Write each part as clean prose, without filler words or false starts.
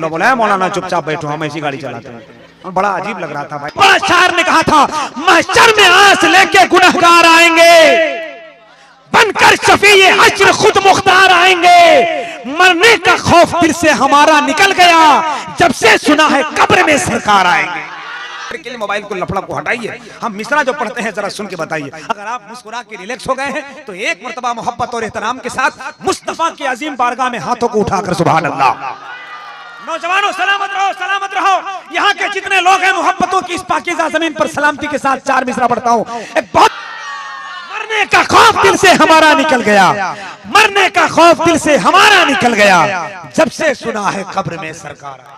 बोला मौलाना चुपचाप बैठो, हम ऐसी गाड़ी चलाते हैं। बड़ा अजीब लग रहा था भाई। बड़ा शायर ने कहा था, महशर में आस लेके गुनहगार आएंगे, बनकर शफीए हश्र खुद मुख्तार आएंगे। मरने का खौफ दिल से हमारा निकल गया, जब से सुना है कब्र में सरकार आएंगे। के लिए मोबाइल को लफड़ा को हटाइए, हम मिसरा जो पढ़ते हैं जरा सुन के बताइए। अगर आप मुस्कुरा के रिलैक्स हो गए हैं तो एक मर्तबा मोहब्बत और एहतराम के साथ मुस्तफा की अजीम बारगाह में हाथों को उठाकर सुभान अल्लाह। नौजवानों सलामत रहो, सलामत रहो। यहाँ के जितने लोग हैं मोहब्बतों की इस पाकीज़ा जमीन पर सलामती के साथ चार मिसरा पढ़ता हूँ। मरने का खौफ दिल से हमारा निकल गया, मरने का खौफ दिल से हमारा निकल गया, जब से सुना है कब्र में सरकार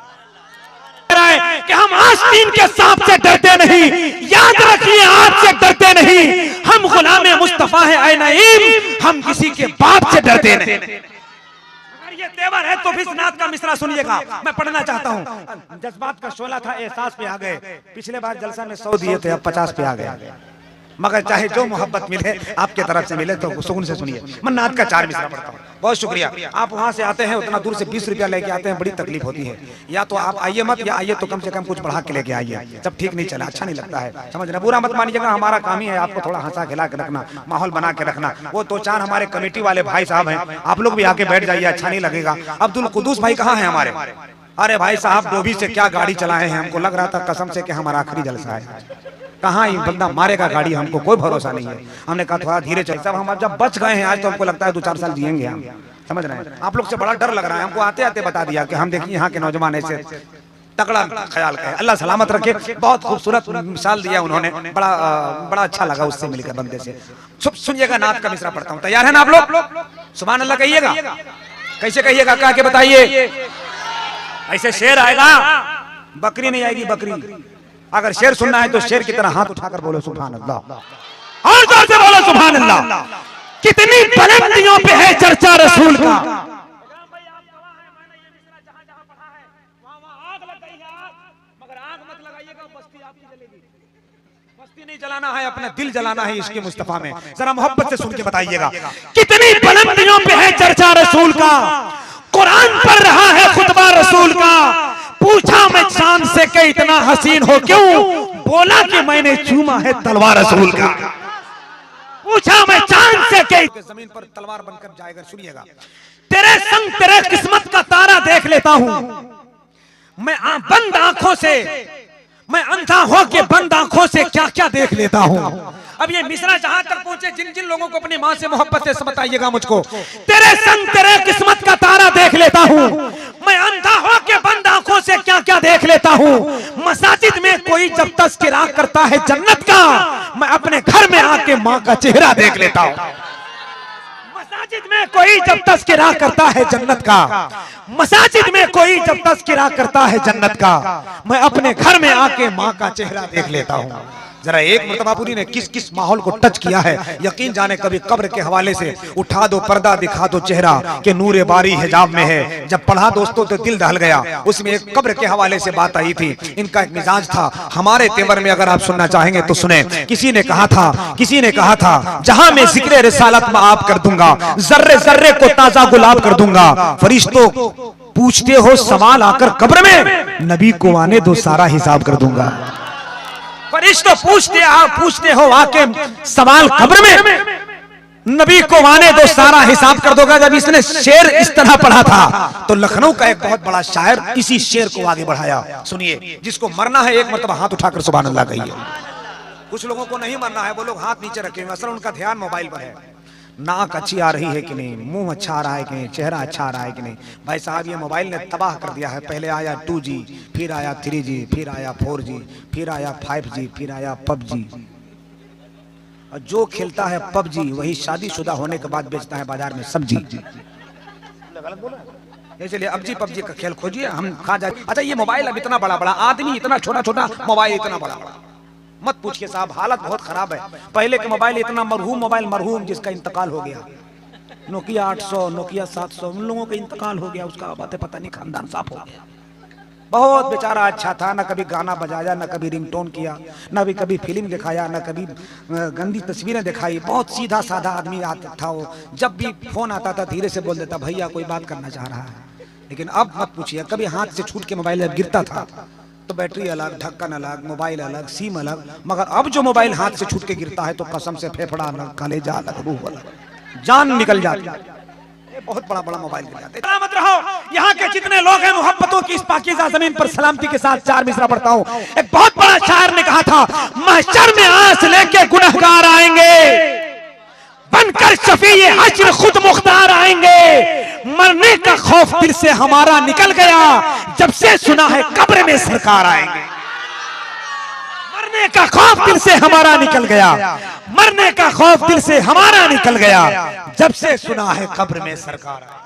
कि हम आस्तीन के सांप से डरते नहीं, याद रखिए आपसे डरते नहीं। हम गुलामे मुस्तफा है ऐ नईम, हम किसी के बाप से डरते नहीं। अगर ये तेवर है तो फिर नात का मिसरा सुनिएगा, मैं पढ़ना चाहता हूँ। जज्बात का शोला था, एहसास पे आ गए। पिछले बार जलसा में 100 दिए थे, अब 50 पे आ गए। मगर चाहे जो मोहब्बत मिले आपके तरफ से मिले तो सुकून से सुनिए। मैं नात का 4 मिसरा पढ़ता हूँ। बहुत शुक्रिया। आप वहां से आते हैं, उतना दूर से 20 रुपया लेके आते हैं, बड़ी तकलीफ होती है। या तो आप आइए मत, या आइए तो कम से कम कुछ बढ़ा के लेके आइए। जब ठीक नहीं चला, अच्छा नहीं लगता है, समझ रहे, बुरा मत मानिएगा। हमारा काम ही है आपको थोड़ा हंसा खिला के रखना, माहौल बना के रखना। वो 2-4 हमारे कमेटी वाले भाई साहब हैं, आप लोग भी आके बैठ जाइए, अच्छा नहीं लगेगा। अब्दुल कुदूस भाई कहाँ हैं हमारे? अरे भाई साहब डोभी से क्या गाड़ी चलाए हैं, हमको लग रहा था कसम से कि हमारा आखिरी जलसा है। कहाँ ये बंदा मारेगा गाड़ी, हमको कोई भरोसा नहीं है। हमने कहा थोड़ा धीरे चल। सब हम जब बच गए हैं आज तो हमको लगता है 2-4 साल जिएंगे हम, समझ रहे हैं। आप लोग से बड़ा डर लग रहा है हमको, आते आते बता दिया कि हम देखिए यहाँ के नौजवान ऐसे तगड़ा ख्याल है। अल्लाह सलामत रखे। बहुत खूबसूरत मिसाल दिया उन्होंने, बड़ा अच्छा लगा उससे मिलकर बंदे से। सुनिएगा नात का मिसरा पढ़ता हूँ, तैयार है ना आप लोग? सुभान अल्लाह कहिएगा। कैसे कहिएगा, कह के बताइए। ऐसे शेर आएगा, बकरी नहीं आएगी, बकरी। अगर शेर सुनना है तो शेर की तरह हाथ उठाकर बोलो सुभान अल्लाह, और जोर से बोलो सुभान अल्लाह। कितनी बुलंदियों पे है चर्चा रसूल का। बस्ती नहीं जलाना है, अपना दिल जलाना है इसके मुस्तफा में। जरा मोहब्बत से सुन के बताइएगा। कितनी बुलंदियों पे है चर्चा रसूल का, कुरान पढ़ रहा है खुतबा रसूल का। पूछा मैं चांद से कि इतना हसीन हो क्यों, बोला कि मैंने चूमा है तलवार रसूल का। पूछा मैं चांद से कि जमीन पर तलवार बनकर जाएगा। सुनिएगा, तेरे संग तेरे किस्मत का तारा देख लेता हूं मैं, बंद आंखों से, मैं अंधा हो के बंद आंखों से क्या क्या देख लेता हूं। अब ये मिसरा जहां तक पहुंचे, जिन जिन लोगों को अपनी मां से मोहब्बत है बताइएगा मुझको। तेरे संग तेरे किस्मत का तारा देख लेता हूं मैं, अंधा हो के बंद आंखों से क्या क्या देख लेता हूं। मसाजिद में कोई जब तज़किरा करता है जन्नत का, मैं अपने घर में आके मां का चेहरा देख लेता हूं। मसाजिद में कोई जब तज़किरा करता है जन्नत का, मसाजिद में कोई जब तज़किरा करता है जन्नत का, मैं अपने घर में आके मां का चेहरा देख लेता हूं। जरा एक मर्तबा पूरी ने किस किस माहौल को टच किया है, यकीन जाने। कभी कब्र के हवाले से उठा दो पर्दा दिखा दो चेहरा के नूरे बारी हिजाब में है, जब पढ़ा दोस्तों तो दिल दहल गया। उसमें एक कब्र के हवाले से बात आई थी, इनका एक मिजाज था हमारे तेवर में, अगर आप सुनना चाहेंगे तो सुने। किसी ने कहा था जहां मैं जिक्र रिसालत में आप कर दूंगा, जर्रे जर्रे को ताजा गुलाब कर दूंगा। फरिश्तों पूछते हो सवाल आकर कब्र में, नबी को आने दो सारा हिसाब कर दूंगा। फरिश्तों पूछते हो आके सवाल कब्र में, नबी को आने दो सारा हिसाब कर दोगा। जब इसने शेर इस तरह पढ़ा था तो लखनऊ का एक बहुत बड़ा शायर इसी शेर को आगे बढ़ाया। सुनिए, जिसको मरना है एक मर्तबा हाथ उठाकर सुभान अल्लाह कहिए। कुछ लोगों को नहीं मरना है, वो लोग हाथ नीचे रखेंगे, असल उनका ध्यान मोबाइल पर है। नाक अच्छी आ रही है कि नहीं, मुंह अच्छा आ रहा है कि नहीं, चेहरा अच्छा आ रहा है कि नहीं। भाई साहब ये मोबाइल ने तबाह कर दिया है। पहले आया 2G, फिर आया 3G, फिर आया 4G, फिर आया 5G, फिर आया PUBG। और जो खेलता है PUBG वही शादीशुदा होने के बाद बेचता है बाजार में सब्जी। इसलिए PUBG का खेल खोजिए, हम खा जाए। अच्छा ये मोबाइल अब इतना बड़ा बड़ा, आदमी इतना छोटा छोटा, मोबाइल इतना बड़ा बड़ा, मत पूछिए साहब, हालत बहुत खराब है। पहले के मोबाइल इतना मरहूम मोबाइल, मरहूम जिसका इंतकाल हो गया। नोकिया 800, नोकिया 700, उन लोगों का इंतकाल हो गया, उसका बातें पता नहीं, खानदान साफ हो गया। बहुत बेचारा अच्छा था, न कभी गाना बजाया, न कभी रिंगटोन किया, न कभी फिल्म दिखाया, न कभी गंदी तस्वीरें दिखाई। बहुत सीधा साधा आदमी आता था वो। जब भी फोन आता था धीरे से बोल देता, भैया कोई बात करना चाह रहा है। लेकिन अब मत पूछिए, कभी हाथ से छूट के मोबाइल गिरता था तो बैटरी अलग, ढक्कन अलग, मोबाइल अलग, सिम अलग, मगर अब जो मोबाइल हाथ से छूट के गिरता है तो कसम से फेफड़ा अलग, कलेजा अलग, रूह अलग, जान निकल जाती है। बहुत बड़ा बड़ा मोबाइल गिर जाता है। सलामत रहो। यहाँ के जितने लोग हैं मोहब्बतों की इस पाकीज़ा जमीन पर सलामती के साथ चार मिसरा पढ़ता हूँ। एक बहुत बड़ा शायर ने कहा था, महशर में आस लेके गुनहगार आएंगे, बनकर शफीए हश्र खुद मुख्तार आएंगे। मरने का खौफ दिल से हमारा निकल गया, जब से सुना है कब्र में सरकार आएंगे। मरने का खौफ दिल से हमारा निकल गया, मरने का खौफ दिल से हमारा निकल गया, जब से सुना है कब्र में सरकार।